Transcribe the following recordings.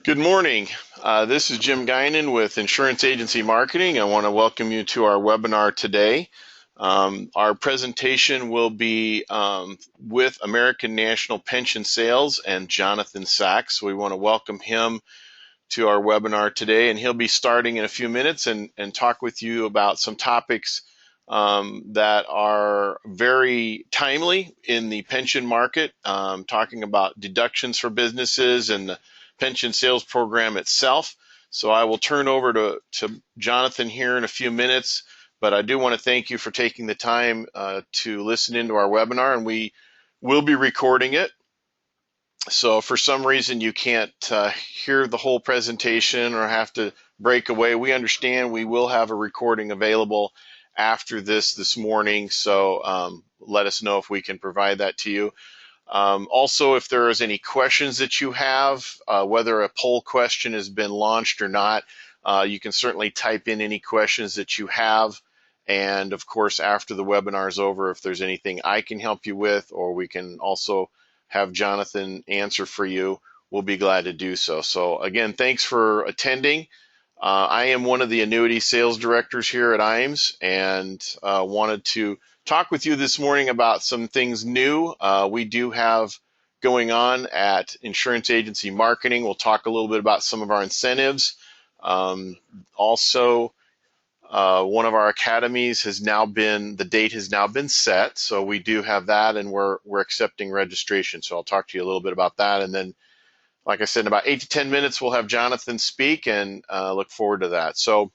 Good morning. This is Jim Guinan with Insurance Agency Marketing. I want to welcome you to our webinar today. Our presentation will be with American National Pension Sales and Jonathan Sachs. We want to welcome him to our webinar today, and he'll be starting in a few minutes and talk with you about some topics that are very timely in the pension market, talking about deductions for businesses and the pension sales program itself. So I will turn over to Jonathan here in a few minutes, but I do want to thank you for taking the time to listen into our webinar, and we will be recording it. So if for some reason you can't hear the whole presentation or have to break away, we understand. We will have a recording available after this morning, so let us know if we can provide that to you. Also, if there is any questions that you have, whether a poll question has been launched or not, you can certainly type in any questions that you have. And of course, after the webinar is over, if there's anything I can help you with, or we can also have Jonathan answer for you, we'll be glad to do so. So again, thanks for attending. I am one of the annuity sales directors here at IAMS, and wanted to talk with you this morning about some things new we do have going on at Insurance Agency Marketing. We'll talk a little bit about some of our incentives. Also, one of our academies the date has now been set, so we do have that, and we're accepting registration. So I'll talk to you a little bit about that, and then, like I said, in about 8 to 10 minutes, we'll have Jonathan speak, and look forward to that. So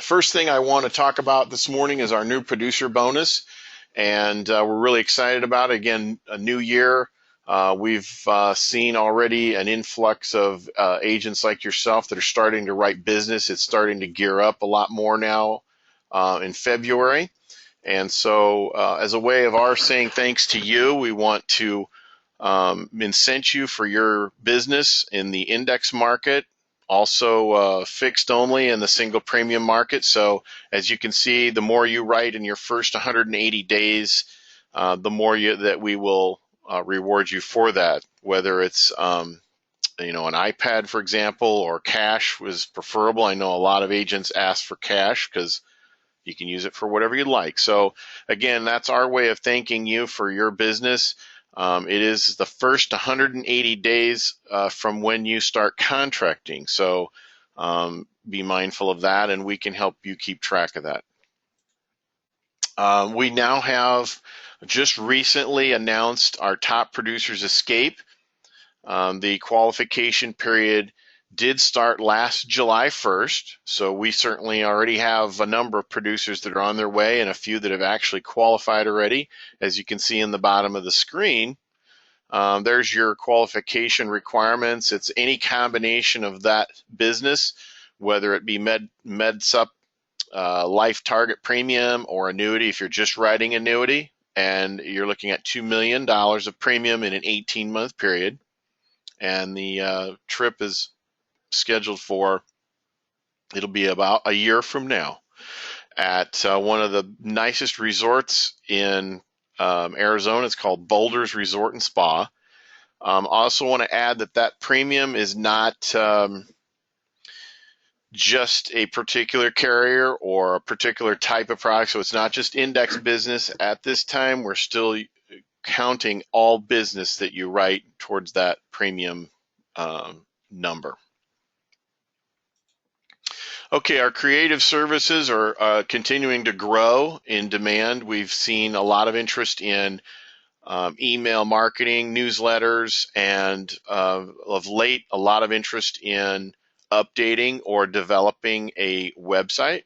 first thing I want to talk about this morning is our new producer bonus, and we're really excited about it. Again, a new year. We've seen already an influx of agents like yourself that are starting to write business. It's starting to gear up a lot more now in February. And so as a way of our saying thanks to you, we want to incent you for your business in the index market, also fixed only in the single premium market. So as you can see, the more you write in your first 180 days, the more that we will reward you for that, whether it's an iPad, for example, or cash was preferable. I know a lot of agents ask for cash because you can use it for whatever you'd like. So again, that's our way of thanking you for your business. It is the first 180 days from when you start contracting. So be mindful of that, and we can help you keep track of that. We now have just recently announced our top producers escape. The qualification period did start last July 1st, so we certainly already have a number of producers that are on their way and a few that have actually qualified already. As you can see in the bottom of the screen, there's your qualification requirements. It's any combination of that business, whether it be MedSup, life target premium, or annuity if you're just writing annuity, and you're looking at $2 million of premium in an 18-month period. And the trip is scheduled for, it'll be about a year from now, at one of the nicest resorts in Arizona. It's called Boulders Resort and Spa. I also want to add that premium is not just a particular carrier or a particular type of product. So it's not just index business. At this time, we're still counting all business that you write towards that premium number. Okay, our creative services are continuing to grow in demand. We've seen a lot of interest in email marketing, newsletters, and of late, a lot of interest in updating or developing a website.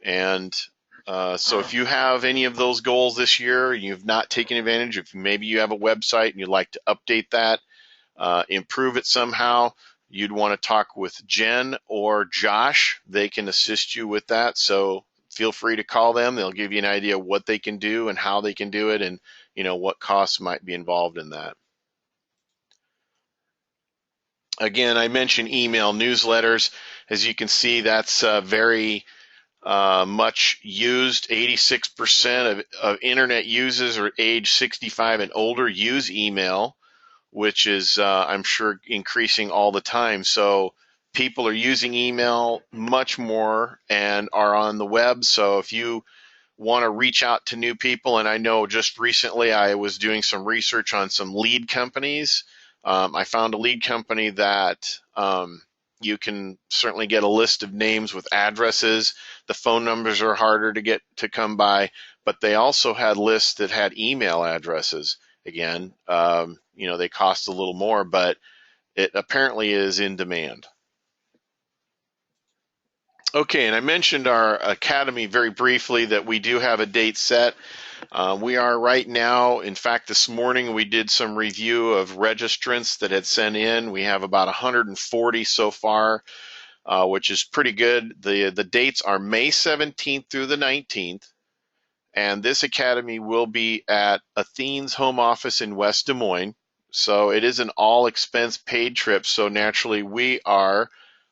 And so if you have any of those goals this year, you've not taken advantage, if maybe you have a website and you'd like to update that, improve it somehow, you'd want to talk with Jen or Josh. They can assist you with that. So feel free to call them. They'll give you an idea of what they can do and how they can do it, and what costs might be involved in that. Again, I mentioned email newsletters. As you can see, that's very much used. 86% of internet users are age 65 and older use email, which is, I'm sure, increasing all the time. So people are using email much more and are on the web. So if you want to reach out to new people, and I know just recently I was doing some research on some lead companies. I found a lead company that you can certainly get a list of names with addresses. The phone numbers are harder to get to come by, but they also had lists that had email addresses. Again, they cost a little more, but it apparently is in demand. Okay, and I mentioned our academy very briefly, that we do have a date set. We are right now, in fact, this morning we did some review of registrants that had sent in. We have about 140 so far, which is pretty good. The dates are May 17th through the 19th, and this academy will be at Athene's home office in West Des Moines. So it is an all expense paid trip, so naturally we are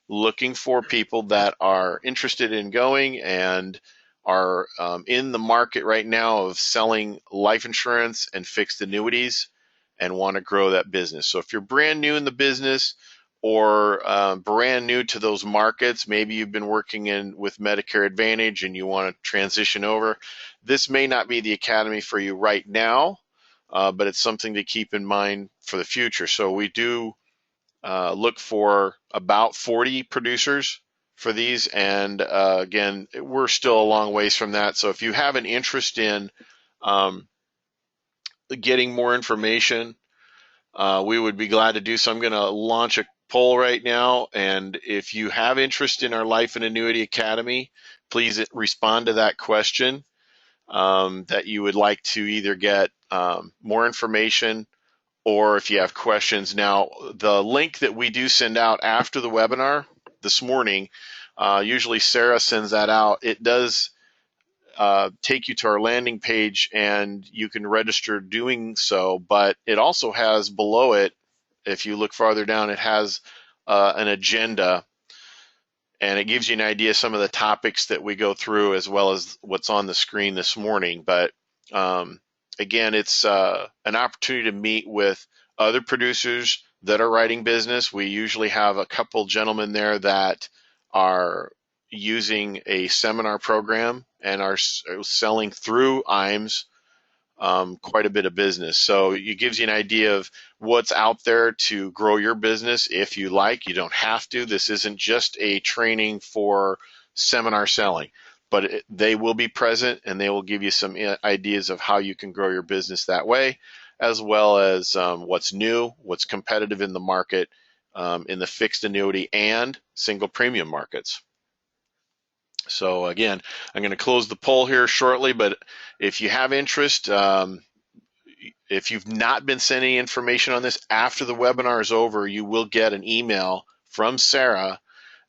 looking for people that are interested in going and are in the market right now of selling life insurance and fixed annuities and want to grow that business. So if you're brand new in the business or brand new to those markets, maybe you've been working with Medicare Advantage and you want to transition over, this may not be the academy for you right now, but it's something to keep in mind for the future. So we do look for about 40 producers for these, and again, we're still a long ways from that. So if you have an interest in getting more information, we would be glad to do so. I'm going to launch a poll right now, and if you have interest in our Life and Annuity Academy, please respond to that question, that you would like to either get more information, or if you have questions. Now, the link that we do send out after the webinar this morning, usually Sarah sends that out. It does take you to our landing page, and you can register doing so, but it also has below it, if you look farther down, it has an agenda, and it gives you an idea of some of the topics that we go through, as well as what's on the screen this morning. But again, it's an opportunity to meet with other producers that are writing business. We usually have a couple gentlemen there that are using a seminar program and are selling through IAMS quite a bit of business. So it gives you an idea of what's out there to grow your business if you like. You don't have to. This isn't just a training for seminar selling, but they will be present, and they will give you some ideas of how you can grow your business that way, as well as what's new, what's competitive in the market, in the fixed annuity and single premium markets. So again, I'm going to close the poll here shortly, but if you have interest, if you've not been sent any information on this after the webinar is over, you will get an email from Sarah,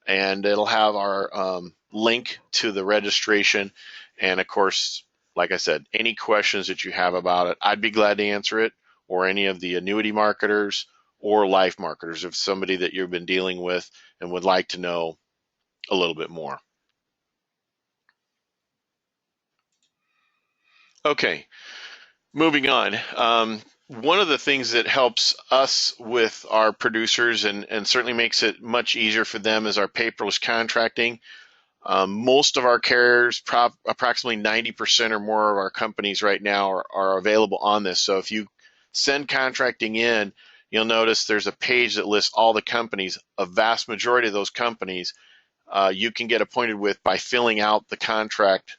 and it'll have our link to the registration. And of course, like I said, any questions that you have about it, I'd be glad to answer it, or any of the annuity marketers or life marketers, if somebody that you've been dealing with and would like to know a little bit more. Okay, moving on. One of the things that helps us with our producers, and certainly makes it much easier for them, is our paperless contracting. Most of our carriers, approximately 90% or more of our companies right now, are available on this. So if you send contracting in, you'll notice there's a page that lists all the companies. A vast majority of those companies you can get appointed with by filling out the contract,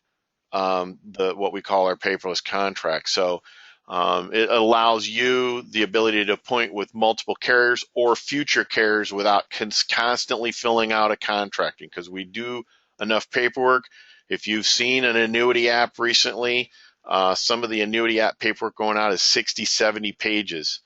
what we call our paperless contract. So it allows you the ability to appoint with multiple carriers or future carriers without constantly filling out a contracting, because we do enough paperwork. If you've seen an annuity app recently, some of the annuity app paperwork going out is 60, 70 pages,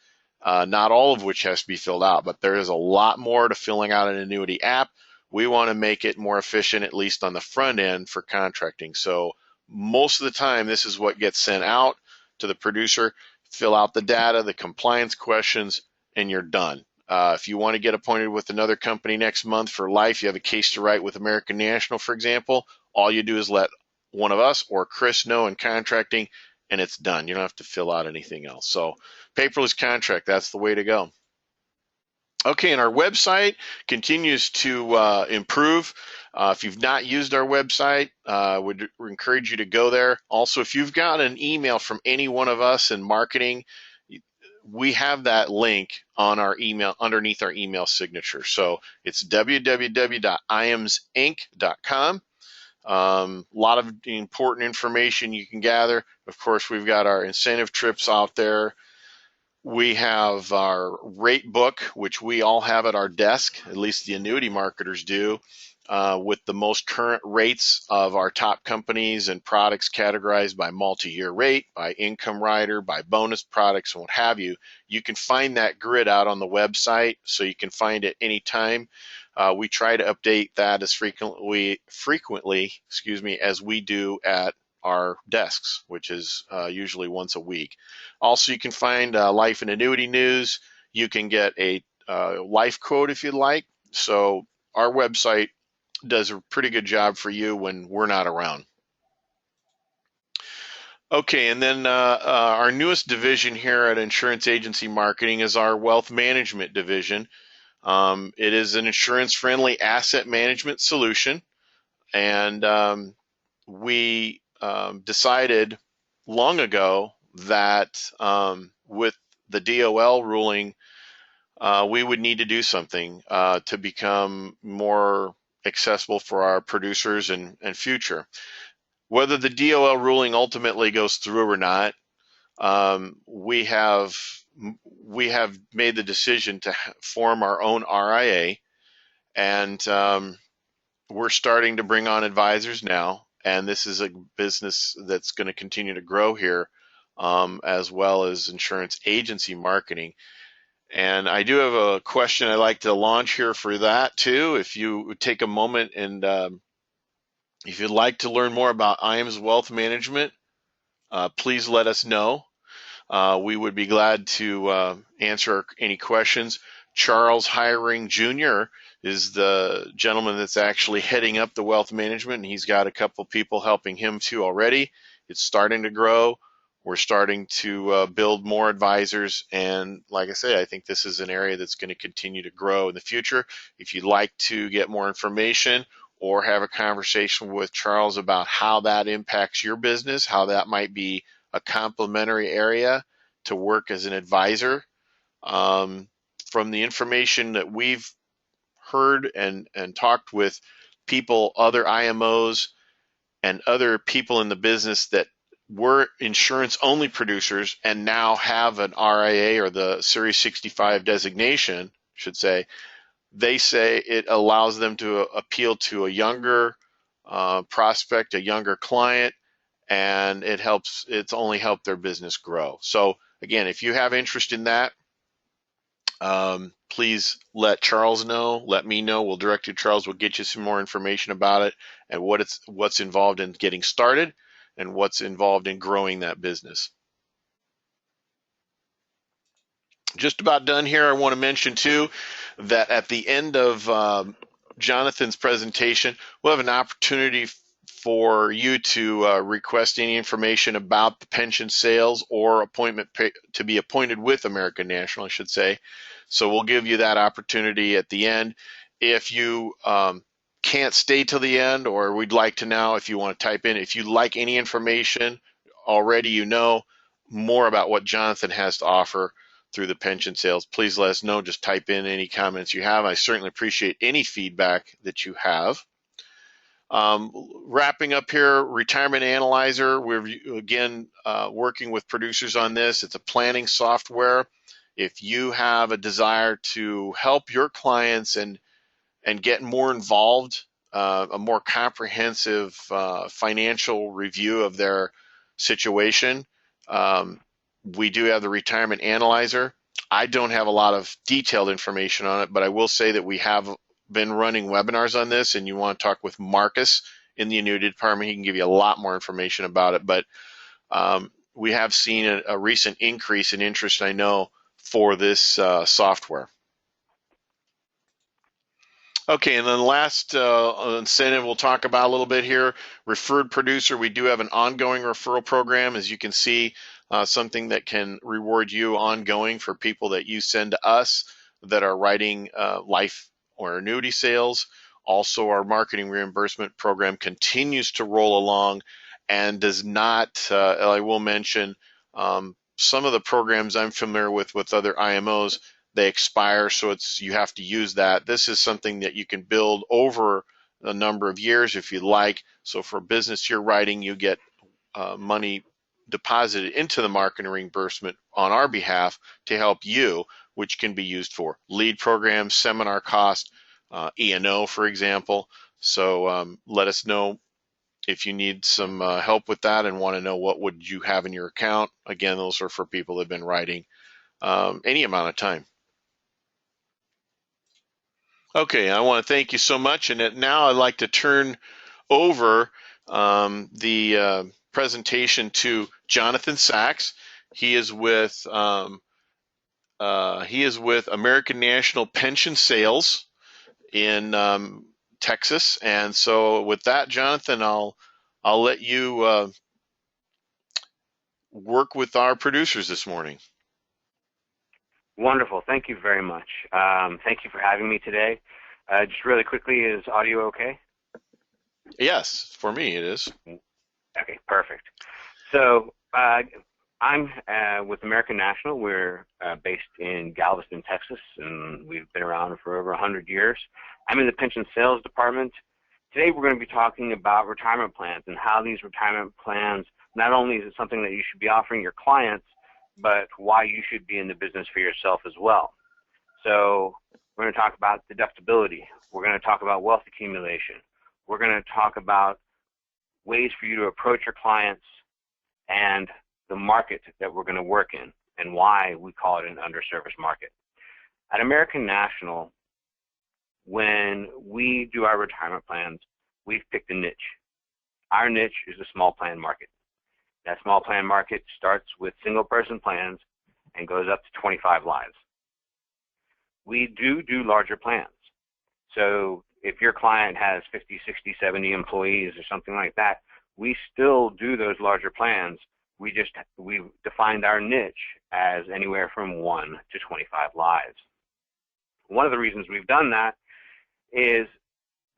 not all of which has to be filled out, but there is a lot more to filling out an annuity app. We want to make it more efficient, at least on the front end, for contracting. So most of the time, this is what gets sent out to the producer. Fill out the data, the compliance questions, and you're done. If you want to get appointed with another company next month for life, you have a case to write with American National, for example, all you do is let one of us or Chris know in contracting, and it's done. You don't have to fill out anything else. So paperless contract, that's the way to go. Okay, and our website continues to improve. If you've not used our website, would encourage you to go there. Also, if you've got an email from any one of us in marketing, we have that link on our email underneath our email signature. So it's www.iamsinc.com. A lot of important information you can gather. Of course, we've got our incentive trips out there. We have our rate book, which we all have at our desk, at least the annuity marketers do, with the most current rates of our top companies and products categorized by multi-year rate, by income rider, by bonus products, and what have you. You can find that grid out on the website, so you can find it anytime. We try to update that as frequently, as we do at our desks, which is usually once a week. Also, you can find life and annuity news. You can get a life quote if you'd like. So our website does a pretty good job for you when we're not around. Okay, and then our newest division here at Insurance Agency Marketing is our Wealth Management division. It is an insurance-friendly asset management solution, and we decided long ago that with the DOL ruling, we would need to do something to become more accessible for our producers and future. Whether the DOL ruling ultimately goes through or not, we have made the decision to form our own RIA, and we're starting to bring on advisors now, and this is a business that's going to continue to grow here, as well as insurance agency marketing. And I do have a question I'd like to launch here for that too. If you would take a moment and if you'd like to learn more about IAMS Wealth Management, please let us know. We would be glad to answer any questions. Charles Hiring Jr. is the gentleman that's actually heading up the wealth management, and he's got a couple people helping him too already. It's starting to grow. We're starting to build more advisors, and like I say, I think this is an area that's going to continue to grow in the future. If you'd like to get more information or have a conversation with Charles about how that impacts your business, how that might be a complementary area to work as an advisor, from the information that we've heard and talked with people, other IMOs, and other people in the business that were insurance-only producers and now have an RIA or the Series 65 designation, should say, they say it allows them to appeal to a younger prospect, a younger client, and it's only helped their business grow. So again, if you have interest in that, please let Charles know, let me know. We'll direct you to Charles. We'll get you some more information about it and what's involved in getting started and what's involved in growing that business. Just about done here. I want to mention too that at the end of Jonathan's presentation, we'll have an opportunity for you to request any information about the pension sales or to be appointed with American National, I should say. So we'll give you that opportunity at the end. If you can't stay till the end, or we'd like to know, if you want to type in, if you'd like any information already, you know more about what Jonathan has to offer through the pension sales, please let us know. Just type in any comments you have. I certainly appreciate any feedback that you have. Wrapping up here, Retirement Analyzer. We're again working with producers on this. It's a planning software. If you have a desire to help your clients and get more involved, a more comprehensive financial review of their situation, we do have the Retirement Analyzer. I don't have a lot of detailed information on it, but I will say that we have been running webinars on this, and you want to talk with Marcus in the annuity department. He can give you a lot more information about it, but we have seen a recent increase in interest, I know, for this software. Okay, and then last incentive we'll talk about a little bit here, referred producer. We do have an ongoing referral program, as you can see, something that can reward you ongoing for people that you send to us that are writing life or annuity sales. Also, our marketing reimbursement program continues to roll along and does not, I will mention, some of the programs I'm familiar with other IMOs, they expire, so you have to use that. This is something that you can build over a number of years if you like. So for a business you're writing, you get money deposited into the marketing reimbursement on our behalf to help you, which can be used for lead programs, seminar costs, E&O, for example. So let us know if you need some help with that and want to know what would you have in your account. Again, those are for people that have been writing any amount of time. Okay, I want to thank you so much. And now I'd like to turn over the presentation to Jonathan Sachs. He is with American National Pension Sales in Texas. And so, with that, Jonathan, I'll let you work with our producers this morning. Wonderful. Thank you very much. Thank you for having me today. Just really quickly, is audio okay? Yes, for me it is. Okay, perfect. So I'm with American National. We're based in Galveston, Texas, and we've been around for over 100 years. I'm in the pension sales department. Today we're going to be talking about retirement plans and how these retirement plans, not only is it something that you should be offering your clients, but why you should be in the business for yourself as well. So we're going to talk about deductibility. We're going to talk about wealth accumulation. We're going to talk about ways for you to approach your clients and the market that we're going to work in and why we call it an underserviced market. At American National, when we do our retirement plans, we've picked a niche. Our niche is the small plan market. That small plan market starts with single person plans and goes up to 25 lives. We do larger plans. So if your client has 50, 60, 70 employees or something like that, we still do those larger plans. We've defined our niche as anywhere from 1 to 25 lives. One of the reasons we've done that is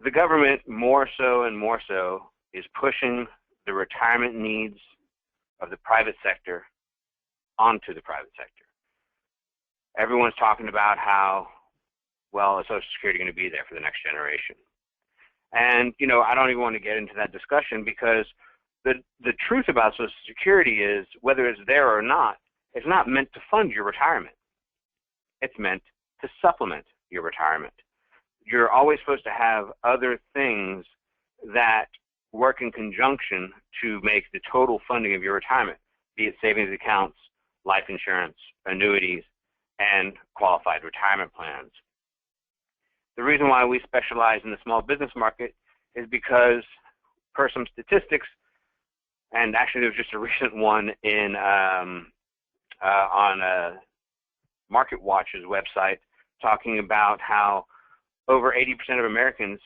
the government more so and more so is pushing the retirement needs of the private sector onto the private sector. Everyone's talking about how, well, is Social Security going to be there for the next generation? And, you know, I don't even want to get into that discussion because the truth about Social Security is, whether it's there or not, it's not meant to fund your retirement. It's meant to supplement your retirement. You're always supposed to have other things that work in conjunction to make the total funding of your retirement, be it savings accounts, life insurance, annuities, and qualified retirement plans. The reason why we specialize in the small business market is because, per some statistics, and actually there was just a recent one in on MarketWatch's website talking about how over 80% of Americans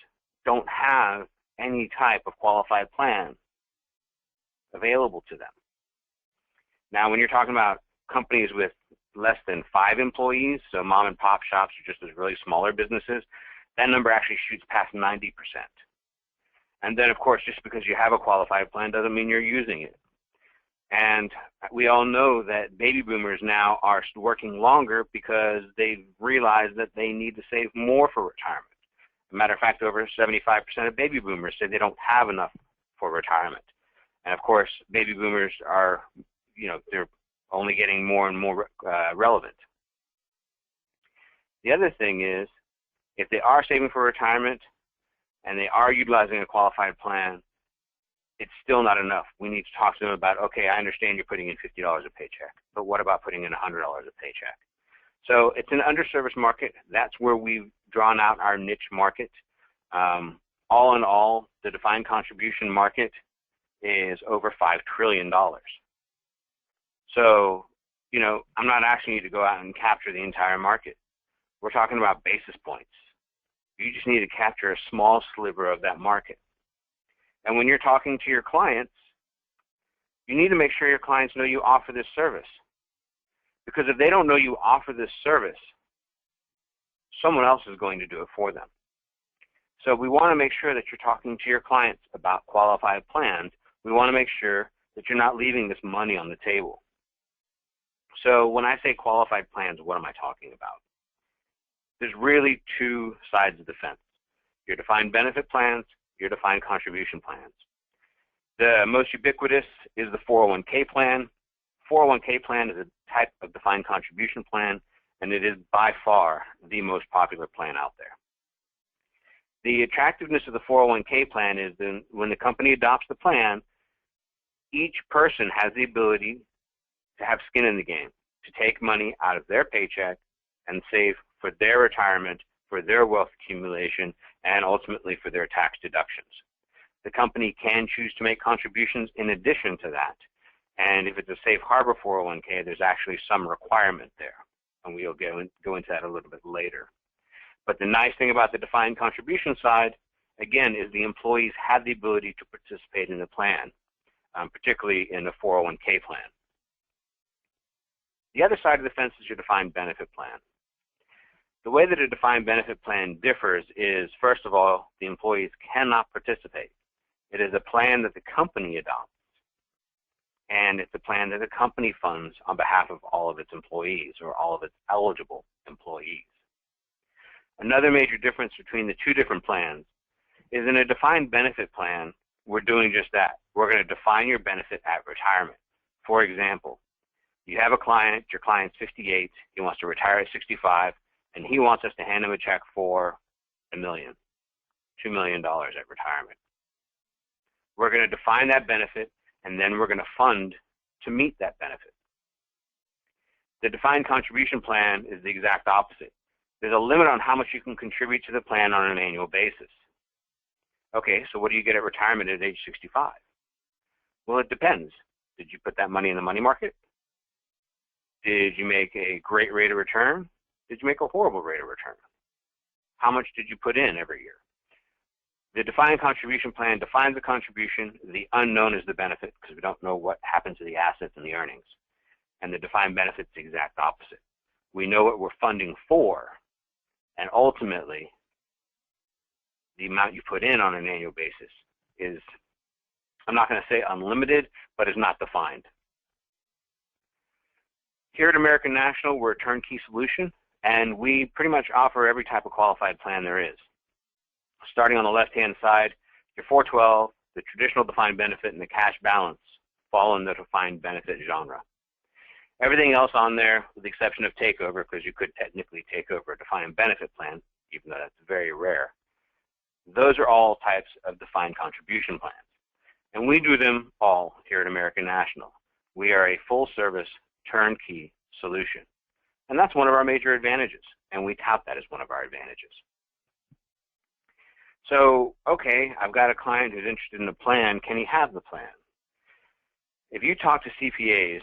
don't have any type of qualified plan available to them. Now, when you're talking about companies with less than 5 employees, so mom and pop shops or just those really smaller businesses, that number actually shoots past 90%. And then, of course, just because you have a qualified plan doesn't mean you're using it. And we all know that baby boomers now are working longer because they've realized that they need to save more for retirement. As a matter of fact, over 75% of baby boomers say they don't have enough for retirement. And of course, baby boomers are, you know, they're only getting more and more relevant. The other thing is, if they are saving for retirement and they are utilizing a qualified plan, it's still not enough. We need to talk to them about, okay, I understand you're putting in $50 a paycheck, but what about putting in $100 a paycheck? So it's an underserviced market. That's where we've drawn out our niche market. All in all, the defined contribution market is over $5 trillion. So, you know, I'm not asking you to go out and capture the entire market. We're talking about basis points. You just need to capture a small sliver of that market. And when you're talking to your clients, you need to make sure your clients know you offer this service. Because if they don't know you offer this service, someone else is going to do it for them. So we want to make sure that you're talking to your clients about qualified plans. We want to make sure that you're not leaving this money on the table. So when I say qualified plans, what am I talking about? There's really two sides of the fence. Your defined benefit plans, your defined contribution plans. The most ubiquitous is the 401k plan. 401k plan is a type of defined contribution plan, and it is by far the most popular plan out there. The attractiveness of the 401k plan is that when the company adopts the plan, each person has the ability to have skin in the game, to take money out of their paycheck and save for their retirement, for their wealth accumulation, and ultimately for their tax deductions. The company can choose to make contributions in addition to that. And if it's a safe harbor 401k, there's actually some requirement there. And we'll go into that a little bit later. But the nice thing about the defined contribution side, again, is the employees have the ability to participate in the plan, particularly in a 401k plan. The other side of the fence is your defined benefit plan. The way that a defined benefit plan differs is, first of all, the employees cannot participate. It is a plan that the company adopts, and it's a plan that the company funds on behalf of all of its employees or all of its eligible employees. Another major difference between the two different plans is in a defined benefit plan, we're doing just that. We're going to define your benefit at retirement. For example, you have a client, your client's 58, he wants to retire at 65, and he wants us to hand him a check for $1 million, $2 million at retirement. We're going to define that benefit, and then we're going to fund to meet that benefit. The defined contribution plan is the exact opposite. There's a limit on how much you can contribute to the plan on an annual basis. Okay, so what do you get at retirement at age 65? Well, it depends. Did you put that money in the money market? Did you make a great rate of return? Did you make a horrible rate of return? How much did you put in every year? The defined contribution plan defines the contribution. The unknown is the benefit because we don't know what happened to the assets and the earnings. And the defined benefit is the exact opposite. We know what we're funding for, and ultimately, the amount you put in on an annual basis is, I'm not going to say unlimited, but is not defined. Here at American National, we're a turnkey solution, and we pretty much offer every type of qualified plan there is. Starting on the left-hand side, your 412, the traditional defined benefit, and the cash balance fall in the defined benefit genre. Everything else on there, with the exception of takeover, because you could technically take over a defined benefit plan, even though that's very rare. Those are all types of defined contribution plans. And we do them all here at American National. We are a full-service, turnkey solution. And that's one of our major advantages, and we tout that as one of our advantages. So, okay, I've got a client who's interested in the plan. Can he have the plan? If you talk to CPAs,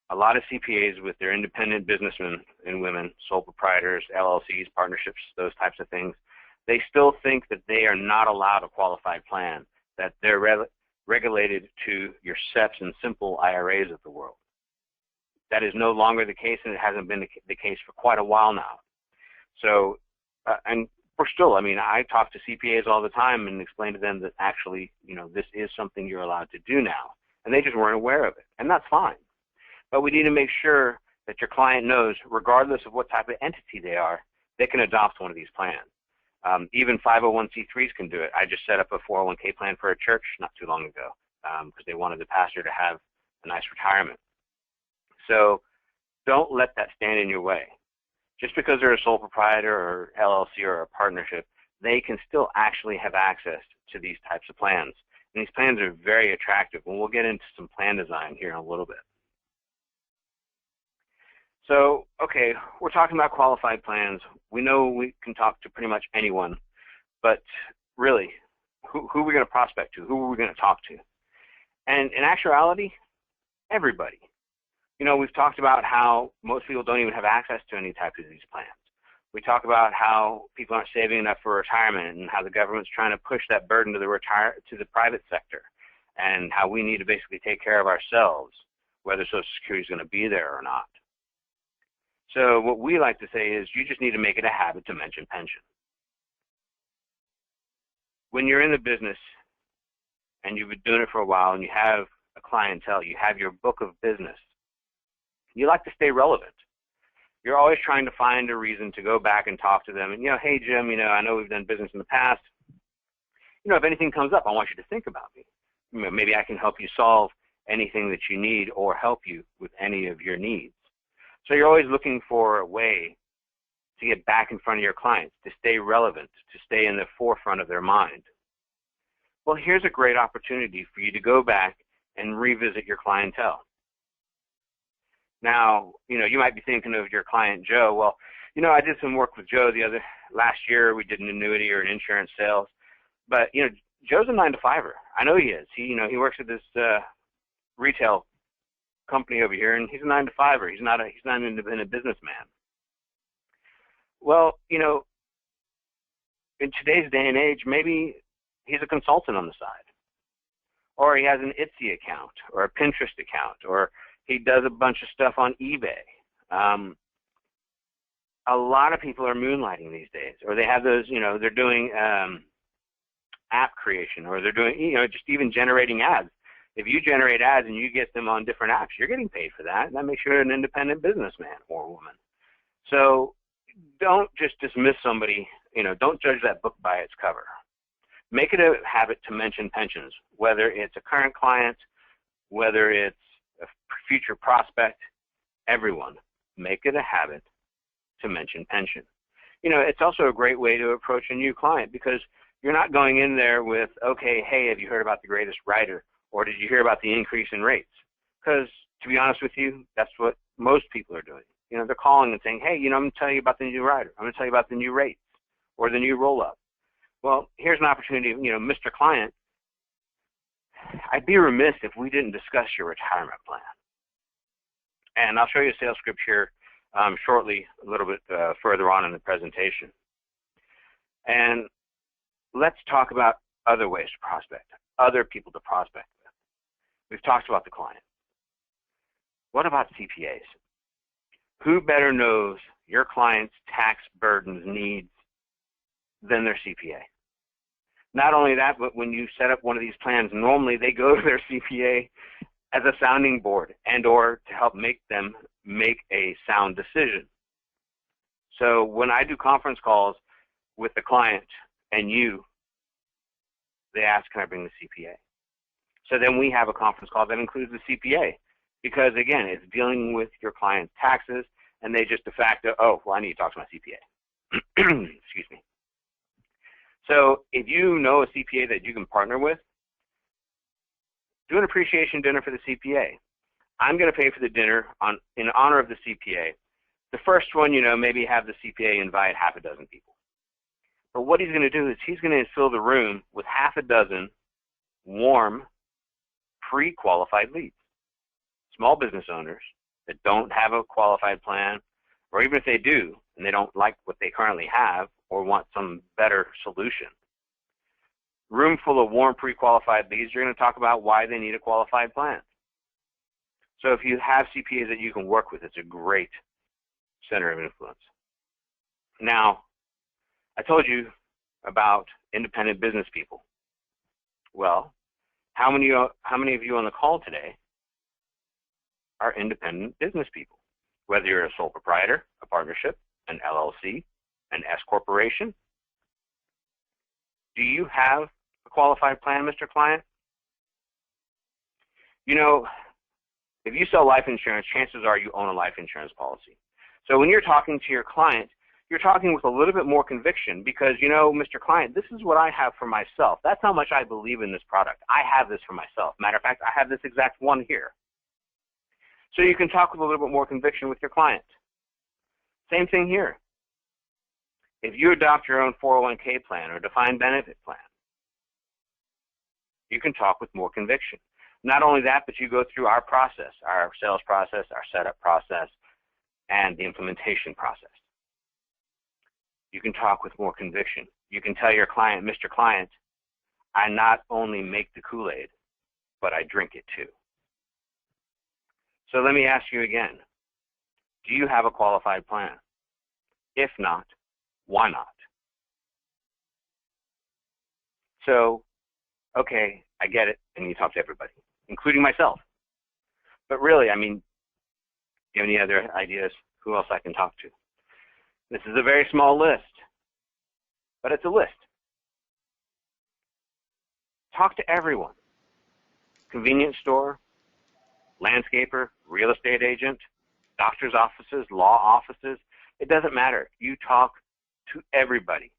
a lot of CPAs with their independent businessmen and women, sole proprietors, LLCs, partnerships, those types of things, they still think that they are not allowed a qualified plan, that they're regulated to your SEPs and simple IRAs of the world. That is no longer the case, and it hasn't been the case for quite a while now. So, and we're still, I talk to CPAs all the time and explain to them that actually, this is something you're allowed to do now, and they just weren't aware of it, and that's fine. But we need to make sure that your client knows, regardless of what type of entity they are, they can adopt one of these plans. Even 501c3s can do it. I just set up a 401k plan for a church not too long ago because they wanted the pastor to have a nice retirement. So don't let that stand in your way. Just because they're a sole proprietor or LLC or a partnership, they can still actually have access to these types of plans. And these plans are very attractive, and we'll get into some plan design here in a little bit. So, okay, we're talking about qualified plans. We know we can talk to pretty much anyone, but really, who are we going to prospect to? Who are we going to talk to? And in actuality, everybody. We've talked about how most people don't even have access to any type of these plans. We talk about how people aren't saving enough for retirement and how the government's trying to push that burden to the private sector, and how we need to basically take care of ourselves, whether Social Security is going to be there or not. So what we like to say is you just need to make it a habit to mention pension. When you're in the business and you've been doing it for a while and you have a clientele, you have your book of business, you like to stay relevant. You're always trying to find a reason to go back and talk to them. And, hey, Jim, I know we've done business in the past. If anything comes up, I want you to think about me. Maybe I can help you solve anything that you need or help you with any of your needs. So you're always looking for a way to get back in front of your clients, to stay relevant, to stay in the forefront of their mind. Well, here's a great opportunity for you to go back and revisit your clientele. Now, you might be thinking of your client, Joe. Well, I did some work with Joe last year. We did an annuity or an insurance sales. But, Joe's a 9-to-5er. I know he is. He works at this retail company over here, and he's a 9-to-5er. He's not an independent businessman. Well, in today's day and age, maybe he's a consultant on the side, or he has an Etsy account or a Pinterest account, or he does a bunch of stuff on eBay. A lot of people are moonlighting these days, or they have those, they're doing app creation, or they're doing, just even generating ads. If you generate ads and you get them on different apps, you're getting paid for that. And that makes you an independent businessman or woman. So don't just dismiss somebody, don't judge that book by its cover. Make it a habit to mention pensions, whether it's a current client, whether it's a future prospect, everyone. Make it a habit to mention pension. It's also a great way to approach a new client, because you're not going in there with, okay, hey, have you heard about the greatest writer? Or did you hear about the increase in rates? Because to be honest with you, that's what most people are doing. They're calling and saying, hey, I'm going to tell you about the new rider. I'm going to tell you about the new rates or the new roll-up. Well, here's an opportunity, Mr. Client, I'd be remiss if we didn't discuss your retirement plan. And I'll show you a sales script here shortly, a little bit further on in the presentation. And let's talk about other ways to prospect, other people to prospect with. We've talked about the client. What about CPAs? Who better knows your client's tax burdens, needs, than their CPA? Not only that, but when you set up one of these plans, normally they go to their CPA as a sounding board and or to help make them make a sound decision. So when I do conference calls with the client and they ask, can I bring the CPA? So then we have a conference call that includes the CPA, because again, it's dealing with your client's taxes, and they just de facto, oh, well, I need to talk to my CPA. Excuse me. So if you know a CPA that you can partner with, do an appreciation dinner for the CPA. I'm going to pay for the dinner in honor of the CPA. The first one, maybe have the CPA invite half a dozen people. But what he's going to do is he's going to fill the room with half a dozen warm, pre-qualified leads. Small business owners that don't have a qualified plan, or even if they do and they don't like what they currently have or want some better solution. Room full of warm, pre-qualified leads, you're going to talk about why they need a qualified plan. So if you have CPAs that you can work with, it's a great center of influence. Now, I told you about independent business people. Well, how many of you on the call today are independent business people? Whether you're a sole proprietor, a partnership, an LLC, an S corporation. Do you have a qualified plan, Mr. Client? If you sell life insurance, chances are you own a life insurance policy. So when you're talking to your client, you're talking with a little bit more conviction, because, Mr. Client, this is what I have for myself. That's how much I believe in this product. I have this for myself. Matter of fact, I have this exact one here. So you can talk with a little bit more conviction with your client. Same thing here. If you adopt your own 401k plan or defined benefit plan, you can talk with more conviction. Not only that, but you go through our process, our sales process, our setup process, and the implementation process. You can talk with more conviction. You can tell your client, Mr. Client, I not only make the Kool-Aid, but I drink it too. So let me ask you again, do you have a qualified plan? If not, why not? So, okay, I get it, and you talk to everybody, including myself. But really, I mean, do you have any other ideas who else I can talk to? This is a very small list, but it's a list. Talk to everyone. Convenience store, landscaper, real estate agent, doctor's offices, law offices. It doesn't matter. You talk to everybody.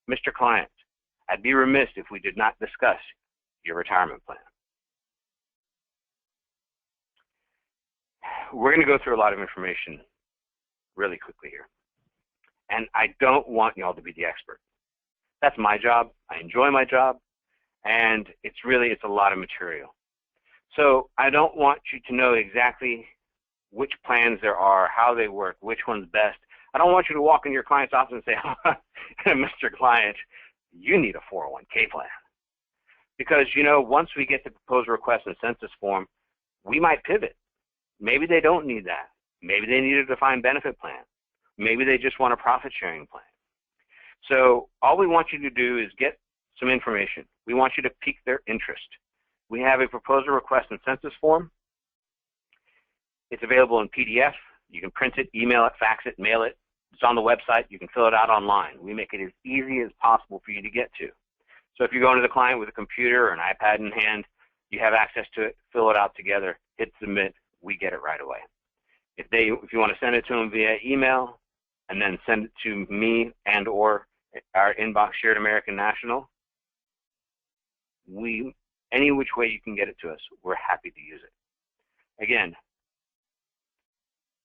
Mr. Client, I'd be remiss if we did not discuss your retirement plan. We're going to go through a lot of information really quickly here. And I don't want y'all to be the expert. That's my job. I enjoy my job. And it's a lot of material. So I don't want you to know exactly which plans there are, how they work, which one's best. I don't want you to walk in your client's office and say, Mr. Client, you need a 401k plan. Because, you know, once we get the proposal request and census form, we might pivot. Maybe they don't need that. Maybe they need a defined benefit plan. Maybe they just want a profit sharing plan. So all we want you to do is get some information. We want you to pique their interest. We have a proposal request and census form. It's available in PDF. You can print it, email it, fax it, mail it. It's on the website. You can fill it out online. We make it as easy as possible for you to get to. So if you're going to the client with a computer or an iPad in hand, you have access to it, fill it out together, hit submit, we get it right away. If you want to send it to them via email and then send it to me and or our inbox here at American National, any which way you can get it to us, we're happy to use it. Again,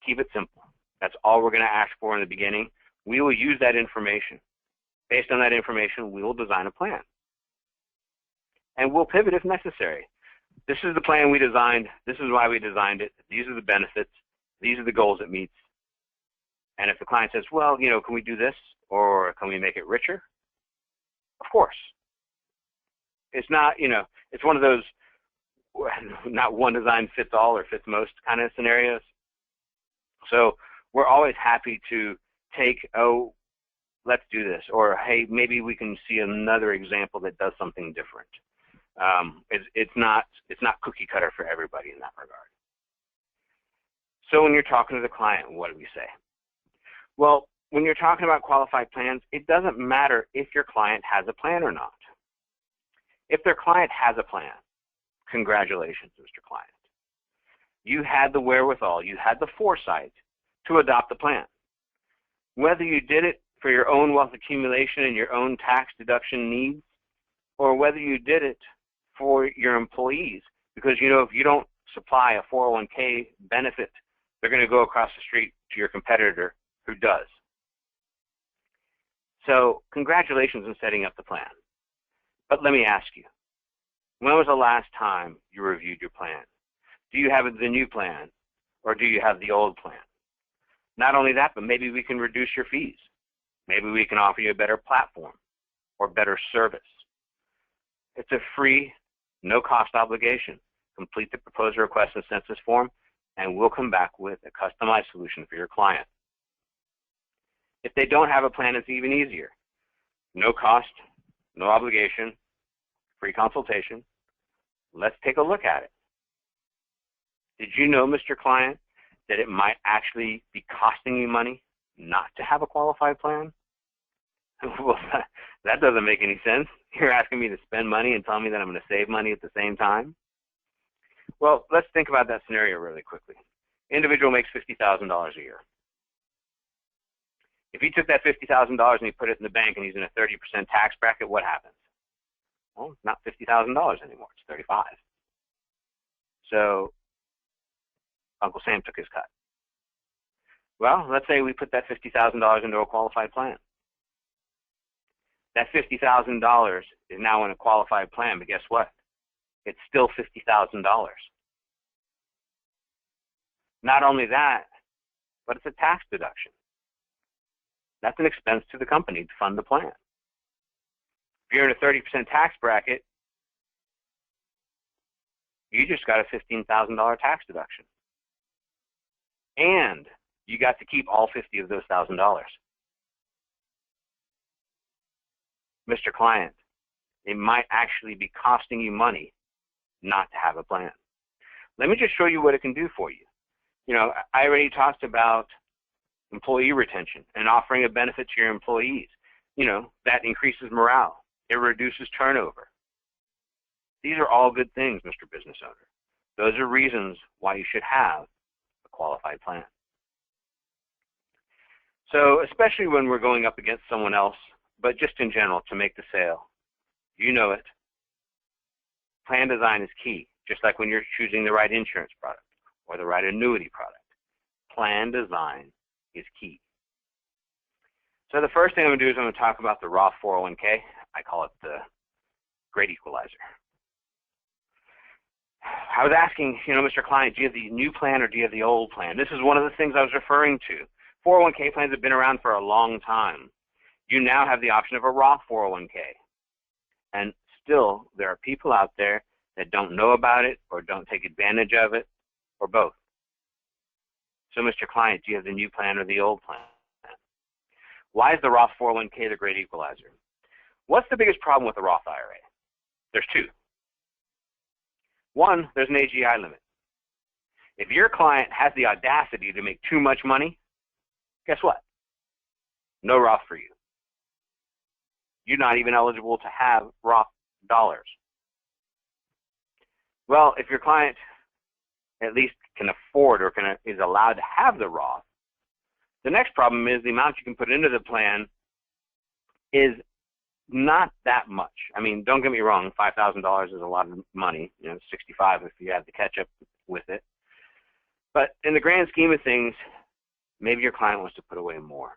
keep it simple. That's all we're going to ask for in the beginning. We will use that information. Based on that information, we will design a plan. And we'll pivot if necessary. This is the plan we designed. This is why we designed it. These are the benefits. These are the goals it meets. And if the client says, well, you know, can we do this? Or can we make it richer? Of course. It's not, you know, it's one of those not one design fits all or fits most kind of scenarios. So we're always happy to take, oh, let's do this. Or, hey, maybe we can see another example that does something different. It's not cookie cutter for everybody in that regard. So when you're talking to the client, what do we say? Well, when you're talking about qualified plans, it doesn't matter if your client has a plan or not. If their client has a plan, congratulations, Mr. Client. You had the wherewithal, you had the foresight to adopt the plan. Whether you did it for your own wealth accumulation and your own tax deduction needs, or whether you did it for your employees, because, you know, if you don't supply a 401k benefit, they're going to go across the street to your competitor who does. So congratulations on setting up the plan. But let me ask you, when was the last time you reviewed your plan? Do you have the new plan, or do you have the old plan? Not only that, but maybe we can reduce your fees. Maybe we can offer you a better platform or better service. It's a free, no-cost obligation. Complete the proposal request and census form, and we'll come back with a customized solution for your client. If they don't have a plan, it's even easier. No cost, no obligation, free consultation. Let's take a look at it. Did you know, Mr. Client, that it might actually be costing you money not to have a qualified plan? Well, that doesn't make any sense. You're asking me to spend money and telling me that I'm going to save money at the same time? Well, let's think about that scenario really quickly. Individual makes $50,000 a year. If he took that $50,000 and he put it in the bank and he's in a 30% tax bracket, what happens? Well, it's not $50,000 anymore. It's $35,000. So Uncle Sam took his cut. Well, let's say we put that $50,000 into a qualified plan. That $50,000 is now in a qualified plan, but guess what? It's still $50,000. Not only that, but it's a tax deduction. That's an expense to the company to fund the plan. If you're in a 30% tax bracket, you just got a $15,000 tax deduction. And you got to keep all 50 of those $1,000. Mr. Client, it might actually be costing you money not to have a plan. Let me just show you what it can do for you. You know, I already talked about employee retention and offering a benefit to your employees. You know, that increases morale. It reduces turnover. These are all good things, Mr. Business Owner. Those are reasons why you should have a qualified plan. So especially when we're going up against someone else, but just in general to make the sale, you know it. Plan design is key, just like when you're choosing the right insurance product or the right annuity product. Plan design is key. So the first thing I'm going to do is I'm going to talk about the Roth 401k. I call it the great equalizer. I was asking, you know, Mr. Client, do you have the new plan or do you have the old plan? This is one of the things I was referring to. 401k plans have been around for a long time. You now have the option of a Roth 401k. And still, there are people out there that don't know about it or don't take advantage of it or both. So, Mr. Client, do you have the new plan or the old plan? Why is the Roth 401k the great equalizer? What's the biggest problem with the Roth IRA? There's two. One, there's an AGI limit. If your client has the audacity to make too much money, guess what? No Roth for you. You're not even eligible to have Roth dollars. Well, if your client at least can afford or is allowed to have the Roth, the next problem is the amount you can put into the plan is not that much. I mean, don't get me wrong, $5,000 is a lot of money, you know, $65,000 if you have the catch up with it. But in the grand scheme of things, maybe your client wants to put away more.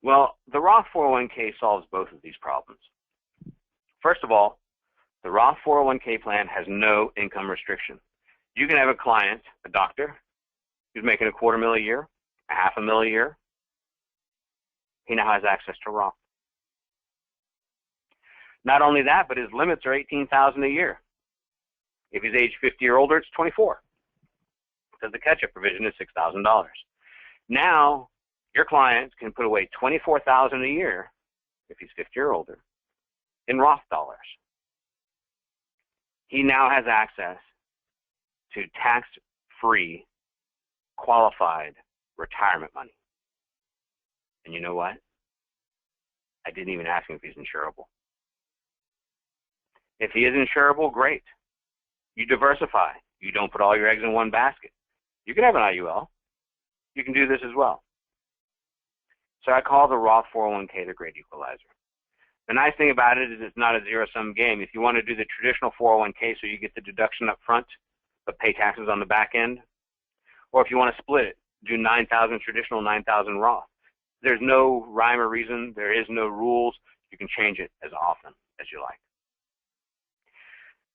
Well, the Roth 401k solves both of these problems. First of all, the Roth 401k plan has no income restriction. You can have a client, a doctor, who's making $250,000 a year, $500,000 a year. He now has access to Roth. Not only that, but his limits are $18,000 a year. If he's age 50 or older, it's $24,000 because the catch-up provision is $6,000. Now, your client can put away $24,000 a year if he's 50 or older in Roth dollars. He now has access to tax-free, qualified retirement money. And you know what? I didn't even ask him if he's insurable. If he is insurable, great. You diversify. You don't put all your eggs in one basket. You can have an IUL. You can do this as well. So I call the Roth 401k the great equalizer. The nice thing about it is it's not a zero-sum game. If you want to do the traditional 401k so you get the deduction up front but pay taxes on the back end, or if you want to split it, do 9,000 traditional, 9,000 Roth. There's no rhyme or reason. There is no rules. You can change it as often as you like.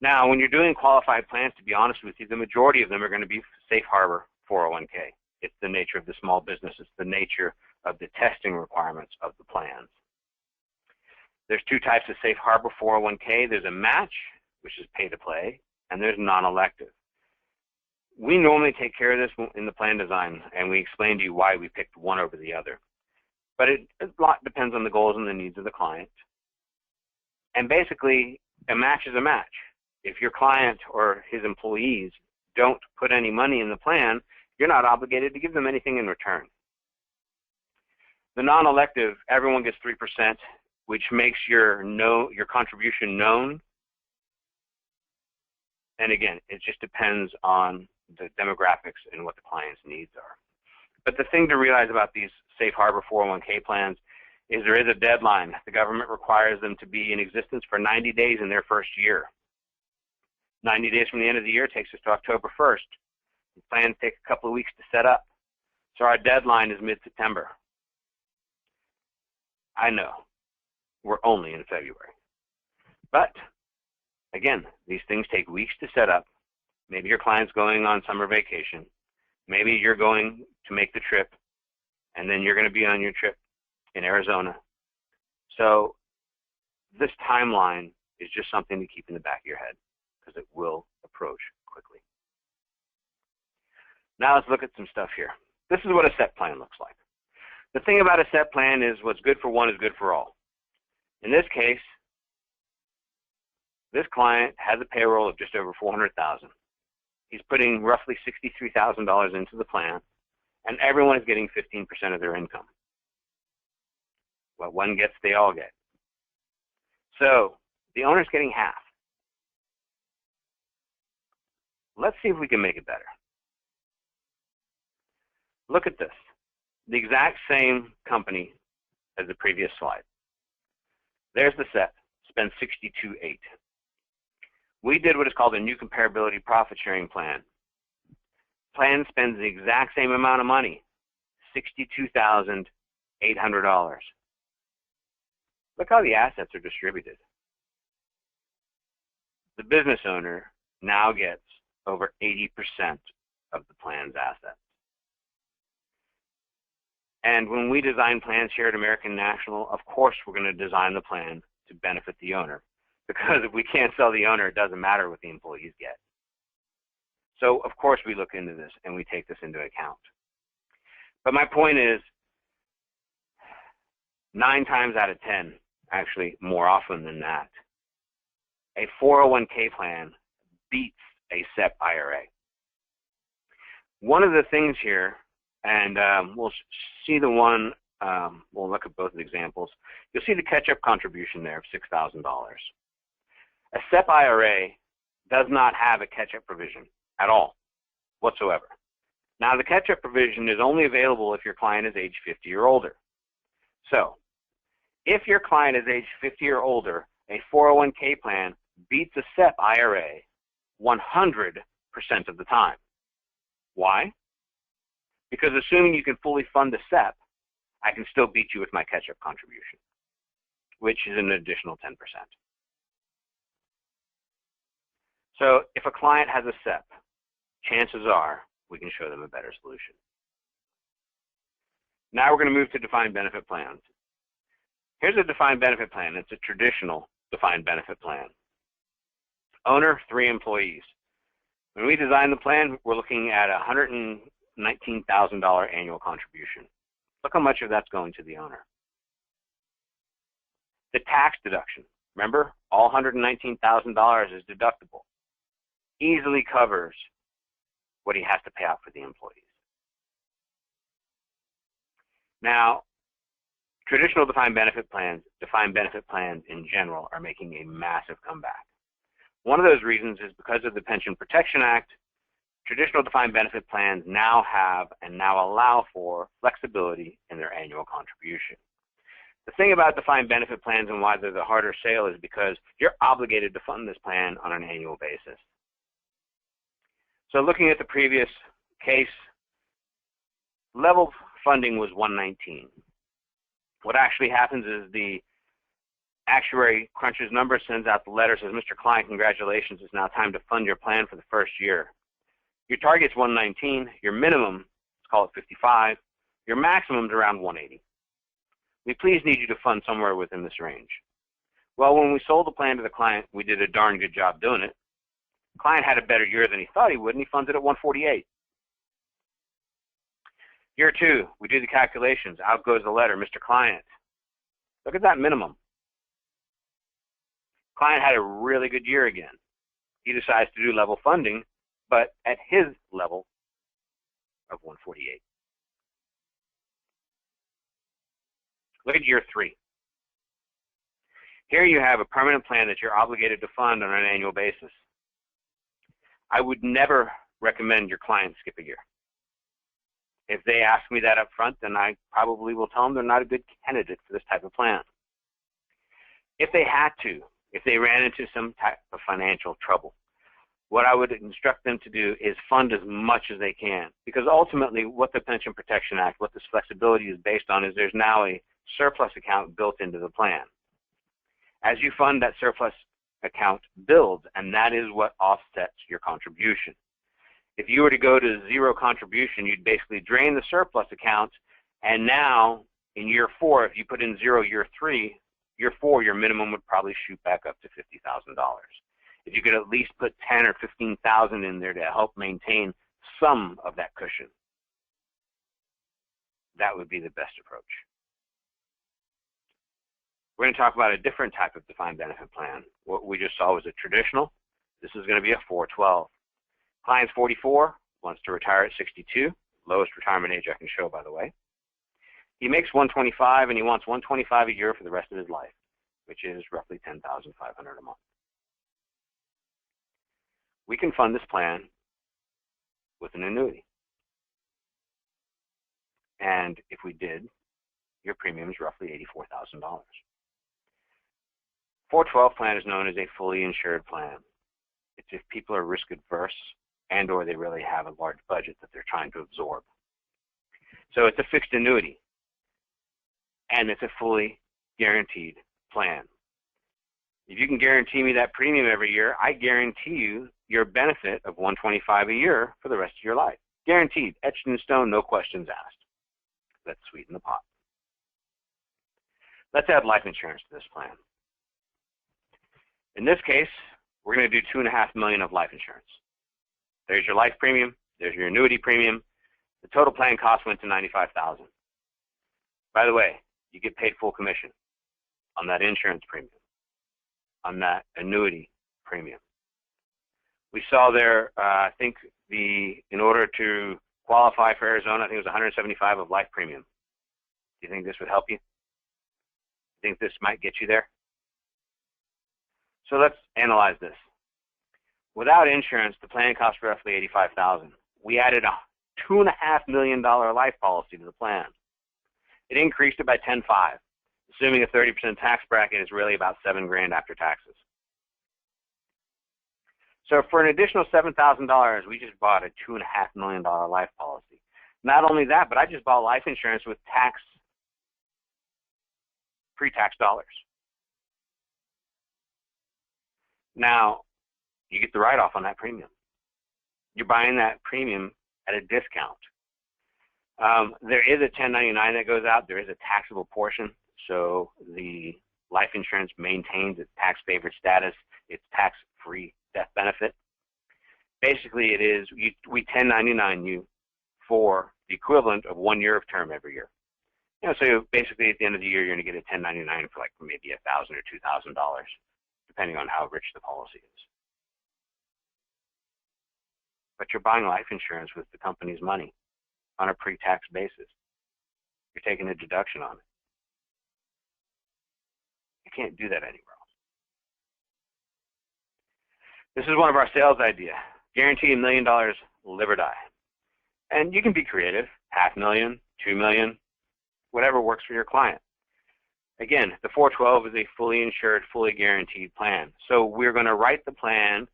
Now, when you're doing qualified plans, to be honest with you, the majority of them are going to be safe harbor 401k. It's the nature of the small business. It's the nature of the testing requirements of the plans. There's two types of safe harbor 401k. There's a match, which is pay to play, and there's non-elective. We normally take care of this in the plan design, and we explain to you why we picked one over the other. But a lot depends on the goals and the needs of the client. And basically, a match is a match. If your client or his employees don't put any money in the plan, you're not obligated to give them anything in return. The non-elective, everyone gets 3%, which makes your contribution known. And again, it just depends on the demographics and what the client's needs are. But the thing to realize about these safe harbor 401k plans is there is a deadline. The government requires them to be in existence for 90 days in their first year. 90 days from the end of the year takes us to October 1st. The plans take a couple of weeks to set up. So our deadline is mid-September. I know, we're only in February. But again, these things take weeks to set up. Maybe your client's going on summer vacation. Maybe you're going to make the trip and then you're going to be on your trip in Arizona. So this timeline is just something to keep in the back of your head because it will approach quickly. Now let's look at some stuff here. This is what a SEP plan looks like. The thing about a SEP plan is what's good for one is good for all. In this case, this client has a payroll of just over $400,000. He's putting roughly $63,000 into the plan, and everyone is getting 15% of their income. What one gets, they all get. So the owner's getting half. Let's see if we can make it better. Look at this. The exact same company as the previous slide. There's the SEP, spend $62,800. We did what is called a new comparability profit sharing plan. Plan spends the exact same amount of money, $62,800. Look how the assets are distributed. The business owner now gets over 80% of the plan's assets. And when we design plans here at American National, of course we're going to design the plan to benefit the owner. Because if we can't sell the owner, it doesn't matter what the employees get. So of course we look into this and we take this into account. But my point is, 9 times out of 10, actually more often than that, a 401k plan beats a SEP IRA. One of the things here, and we'll see the one, we'll look at both of the examples. You'll see the catch-up contribution there of $6,000. A SEP IRA does not have a catch-up provision at all, whatsoever. Now, the catch-up provision is only available if your client is age 50 or older. So, if your client is age 50 or older, a 401k plan beats a SEP IRA 100% of the time. Why? Because assuming you can fully fund the SEP, I can still beat you with my catch-up contribution, which is an additional 10%. So if a client has a SEP, chances are we can show them a better solution. Now we're going to move to defined benefit plans. Here's a defined benefit plan. It's a traditional defined benefit plan. Owner, 3 employees. When we design the plan, we're looking at a $119,000 annual contribution. Look how much of that's going to the owner. The tax deduction. Remember, all $119,000 is deductible. Easily covers what he has to pay out for the employees. Now, traditional defined benefit plans in general, are making a massive comeback. One of those reasons is because of the Pension Protection Act. Traditional defined benefit plans now have and now allow for flexibility in their annual contribution. The thing about defined benefit plans and why they're the harder sale is because you're obligated to fund this plan on an annual basis. So looking at the previous case, level funding was 119. What actually happens is the actuary crunches numbers, sends out the letter, says, Mr. Client, congratulations, it's now time to fund your plan for the first year. Your target's 119, your minimum, let's call it 55, your maximum is around 180. We please need you to fund somewhere within this range. Well, when we sold the plan to the client, we did a darn good job doing it. The client had a better year than he thought he would, and he funds it at 148. Year 2, we do the calculations. Out goes the letter, Mr. Client, look at that minimum. Client had a really good year again. He decides to do level funding, but at his level of 148. Look at year 3. Here you have a permanent plan that you're obligated to fund on an annual basis. I would never recommend your client skip a year. If they ask me that up front, then I probably will tell them they're not a good candidate for this type of plan. If they had to, if they ran into some type of financial trouble, what I would instruct them to do is fund as much as they can. Because ultimately, what the Pension Protection Act, what this flexibility is based on, is there's now a surplus account built into the plan. As you fund, that surplus account builds, and that is what offsets your contribution. If you were to go to 0 contribution, you'd basically drain the surplus account, And now, in year 4, if you put in 0 year 3, year 4, your minimum would probably shoot back up to $50,000. If you could at least put 10 or 15,000 in there to help maintain some of that cushion, that would be the best approach. We're going to talk about a different type of defined benefit plan. What we just saw was a traditional. This is going to be a 412. Client's 44, wants to retire at 62, lowest retirement age I can show, by the way. He makes 125 and he wants 125 a year for the rest of his life, which is roughly $10,500 a month. We can fund this plan with an annuity. And if we did, your premium is roughly $84,000. 412 plan is known as a fully insured plan. It's if people are risk adverse and or they really have a large budget that they're trying to absorb. So it's a fixed annuity. And it's a fully guaranteed plan. If you can guarantee me that premium every year, I guarantee you your benefit of $125 a year for the rest of your life. Guaranteed, etched in stone, no questions asked. Let's sweeten the pot. Let's add life insurance to this plan. In this case, we're going to do $2.5 million of life insurance. There's your life premium. There's your annuity premium. The total plan cost went to $95,000. By the way, you get paid full commission on that insurance premium, on that annuity premium. We saw there, I think in order to qualify for Arizona, I think it was $175 of life premium. Do you think this would help you? Think this might get you there? So let's analyze this. Without insurance, the plan cost roughly $85,000. We added a $2.5 million life policy to the plan. It increased it by 10.5. Assuming a 30% tax bracket is really about $7,000 after taxes. So for an additional $7,000, we just bought a $2.5 million life policy. Not only that, but I just bought life insurance with pre-tax dollars. Now, you get the write-off on that premium. You're buying that premium at a discount. There is a 1099 that goes out. There is a taxable portion. So the life insurance maintains its tax-favored status, its tax-free death benefit. Basically, it is we 1099 you for the equivalent of 1 year of term every year. You know, so basically, at the end of the year, you're going to get a 1099 for like maybe $1,000 or $2,000, depending on how rich the policy is. But you're buying life insurance with the company's money on a pre-tax basis. You're taking a deduction on it. You can't do that anywhere else. This is one of our sales ideas. Guarantee $1 million, live or die. And you can be creative, $500,000, $2 million, whatever works for your client. Again, the 412 is a fully insured, fully guaranteed plan. So we're going to write the plan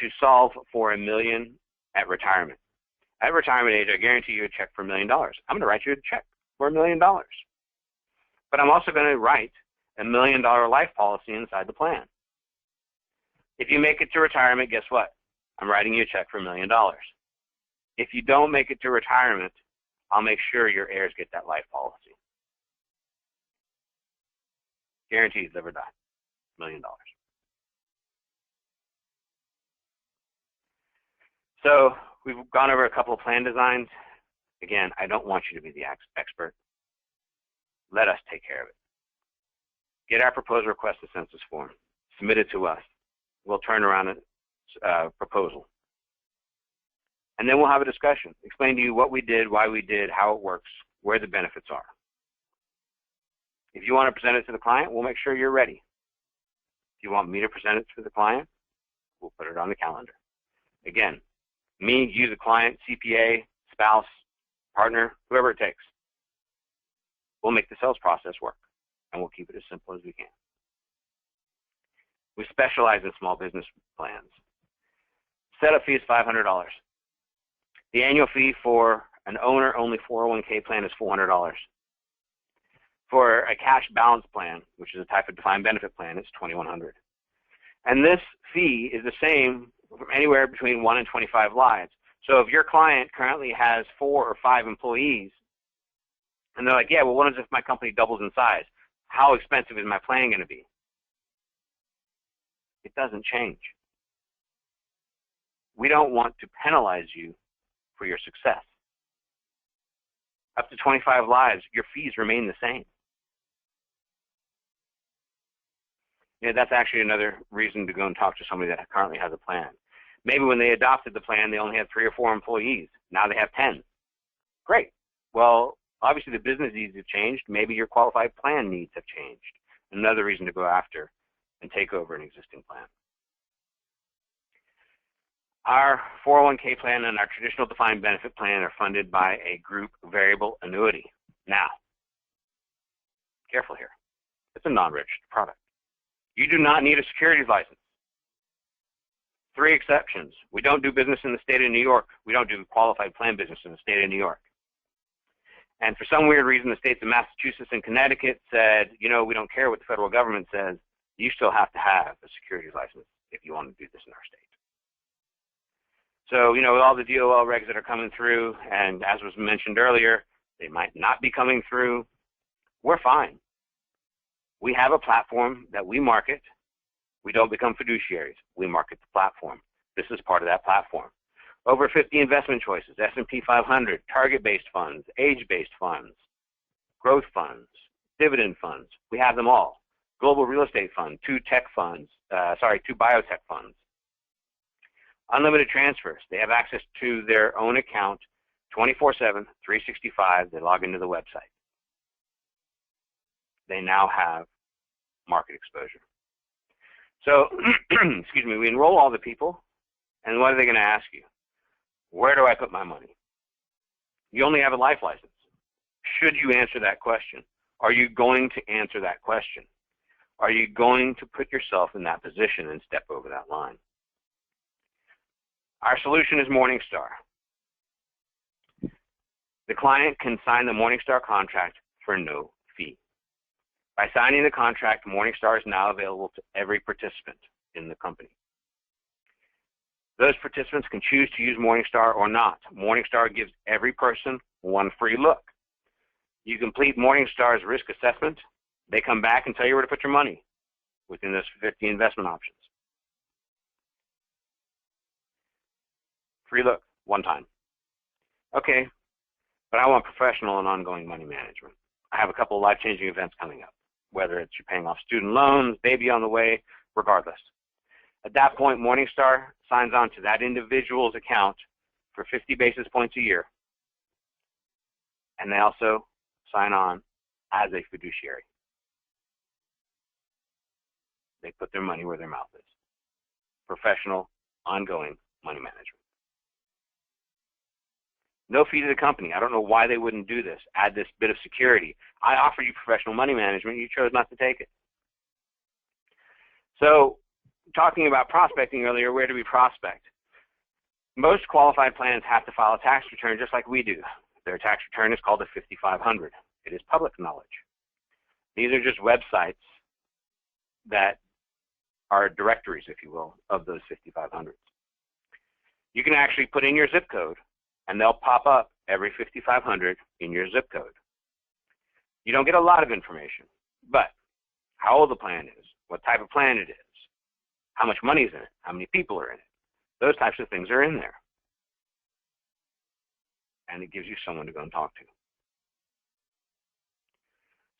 to solve for $1 million at retirement. At retirement age, I guarantee you a check for $1 million. I'm going to write you a check for $1 million. But I'm also going to write a $1 million life policy inside the plan. If you make it to retirement, guess what? I'm writing you a check for $1 million. If you don't make it to retirement, I'll make sure your heirs get that life policy. Guaranteed, live or die, $1 million. So we've gone over a couple of plan designs. Again, I don't want you to be the expert. Let us take care of it. Get our proposal request a census form. Submit it to us. We'll turn around a proposal. And then we'll have a discussion. Explain to you what we did, why we did, how it works, where the benefits are. If you want to present it to the client, we'll make sure you're ready. If you want me to present it to the client, we'll put it on the calendar. Again, me, you, the client, CPA, spouse, partner, whoever it takes. We'll make the sales process work, and we'll keep it as simple as we can. We specialize in small business plans. Setup fee is $500. The annual fee for an owner-only 401k plan is $400. For a cash balance plan, which is a type of defined benefit plan, it's $2,100. And this fee is the same from anywhere between 1 and 25 lives. So if your client currently has 4 or 5 employees, And they're like, yeah, well, what if my company doubles in size? How expensive is my plan going to be? It doesn't change. We don't want to penalize you for your success. Up to 25 lives, your fees remain the same. Yeah, that's actually another reason to go and talk to somebody that currently has a plan. Maybe when they adopted the plan, they only had 3 or 4 employees. Now they have 10. Great. Well, obviously the business needs have changed. Maybe your qualified plan needs have changed. Another reason to go after and take over an existing plan. Our 401k plan and our traditional defined benefit plan are funded by a group variable annuity. Now, careful here. It's a non-registered product. You do not need a securities license. 3 exceptions. We don't do business in the state of New York. We don't do qualified plan business in the state of New York. And for some weird reason, the states of Massachusetts and Connecticut said, you know, we don't care what the federal government says. You still have to have a securities license if you want to do this in our state. So, you know, with all the DOL regs that are coming through, and as was mentioned earlier, they might not be coming through, we're fine. We have a platform that we market. We don't become fiduciaries. We market the platform. This is part of that platform. Over 50 investment choices, S&P 500, target-based funds, age-based funds, growth funds, dividend funds. We have them all. Global real estate fund, 2 biotech funds. Unlimited transfers. They have access to their own account 24/7, 365. They log into the website. They now have market exposure. So, excuse me, we enroll all the people, and what are they going to ask you? Where do I put my money? You only have a life license. Should you answer that question? Are you going to answer that question? Are you going to put yourself in that position and step over that line? Our solution is Morningstar. The client can sign the Morningstar contract for no fee. By signing the contract, Morningstar is now available to every participant in the company. Those participants can choose to use Morningstar or not. Morningstar gives every person one free look. You complete Morningstar's risk assessment. They come back and tell you where to put your money within those 50 investment options. Free look, one time. Okay, but I want professional and ongoing money management. I have a couple of life-changing events coming up, whether it's you're paying off student loans, baby on the way, regardless. At that point, Morningstar signs on to that individual's account for 50 basis points a year, and they also sign on as a fiduciary. They put their money where their mouth is. Professional, ongoing money management. No fee to the company. I don't know why they wouldn't do this. Add this bit of security. I offer you professional money management. You chose not to take it. So, talking about prospecting earlier, where do we prospect? Most qualified plans have to file a tax return just like we do. Their tax return is called a 5500. It is public knowledge. These are just websites that are directories, if you will, of those 5500s. You can actually put in your zip code, and they'll pop up every 5500 in your zip code. You don't get a lot of information, but how old the plan is, what type of plan it is, how much money is in it, how many people are in it, those types of things are in there. And it gives you someone to go and talk to.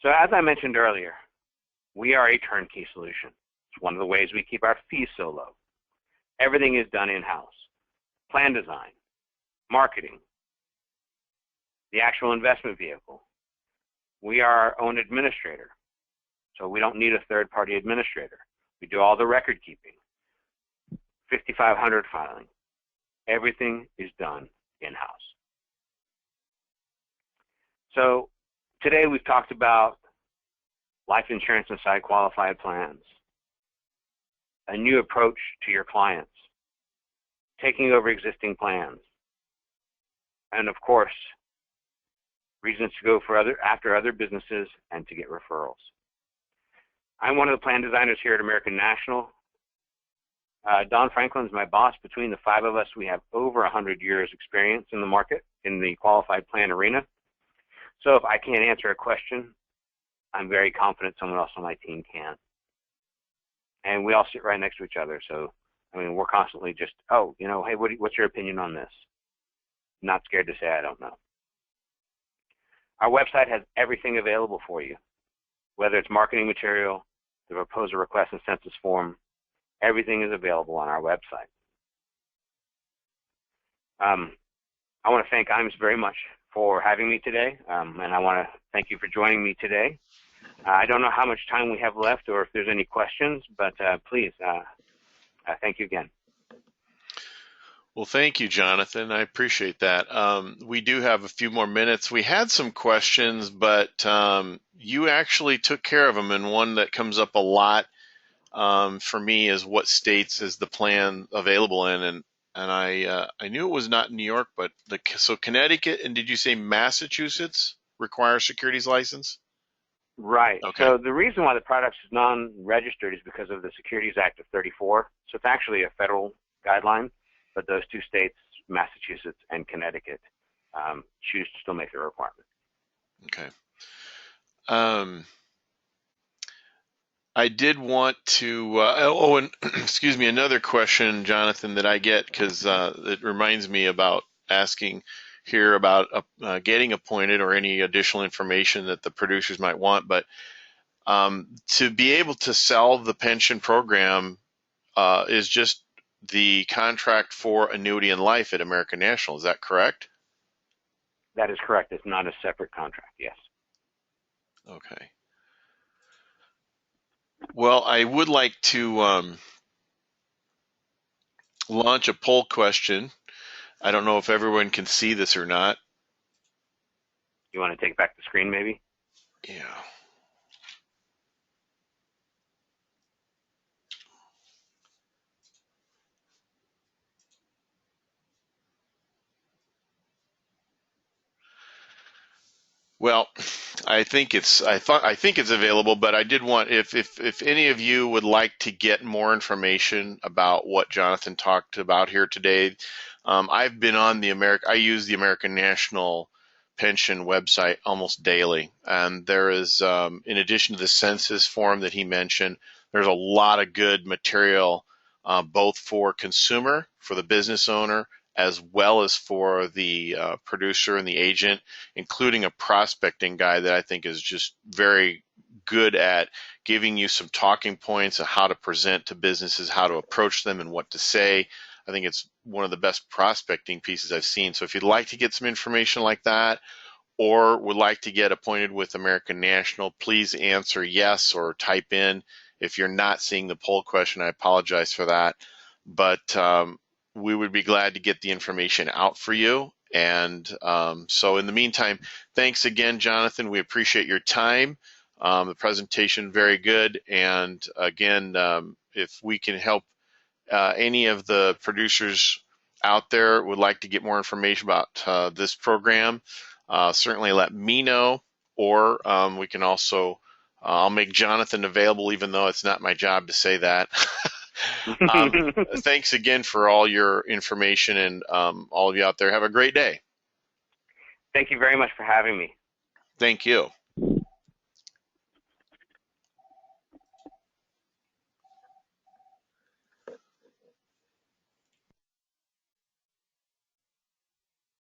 So as I mentioned earlier, we are a turnkey solution. It's one of the ways we keep our fees so low. Everything is done in-house. Plan design, marketing, the actual investment vehicle. We are our own administrator, so we don't need a third-party administrator. We do all the record keeping, 5500 filing. Everything is done in-house. So today we've talked about life insurance inside qualified plans, a new approach to your clients, taking over existing plans, and of course, reasons to go after other businesses and to get referrals. I'm one of the plan designers here at American National. Don Franklin's my boss. Between the 5 of us, we have over 100 years experience in the market, in the qualified plan arena. So if I can't answer a question, I'm very confident someone else on my team can. And we all sit right next to each other. So, I mean, we're constantly just, oh, you know, hey, what's your opinion on this? Not scared to say I don't know. Our website has everything available for you, whether it's marketing material, the proposal request and census form. Everything is available on our website. I want to thank IAMS very much for having me today, and I want to thank you for joining me today. I don't know how much time we have left or if there's any questions, but please, thank you again. Well, thank you, Jonathan. I appreciate that. We do have a few more minutes. We had some questions, but you actually took care of them, and one that comes up a lot for me is what states is the plan available in, and I knew it was not New York, but so Connecticut, and did you say Massachusetts require a securities license? Right. Okay. So the reason why the product is non-registered is because of the Securities Act of '34. So it's actually a federal guideline, but those two states, Massachusetts and Connecticut, choose to still make the requirement. Okay. I did want to, and excuse me, another question, Jonathan, that I get because it reminds me about asking here about getting appointed or any additional information that the producers might want. But to be able to sell the pension program is just the contract for annuity and life at American National. Is that correct? That is correct. It's not a separate contract, yes. Okay. Well, I would like to launch a poll question. I don't know if everyone can see this or not. You want to take back the screen, maybe? Yeah. Well, I think it's available, but I did want if any of you would like to get more information about what Jonathan talked about here today, I've been on I use the American National Pension website almost daily, and there is in addition to the census form that he mentioned, there's a lot of good material both for consumer, for the business owner, as well as for the producer and the agent, including a prospecting guide that I think is just very good at giving you some talking points of how to present to businesses, how to approach them, and what to say. I think it's one of the best prospecting pieces I've seen. So if you'd like to get some information like that, or would like to get appointed with American National, please answer yes or type in. If you're not seeing the poll question, I apologize for that. But we would be glad to get the information out for you. And so in the meantime, thanks again, Jonathan. We appreciate your time. The presentation, very good. And again, if we can help any of the producers out there would like to get more information about this program, certainly let me know, or we can also, I'll make Jonathan available, even though it's not my job to say that. Thanks again for all your information, and all of you out there, have a great day. Thank you very much for having me. Thank you.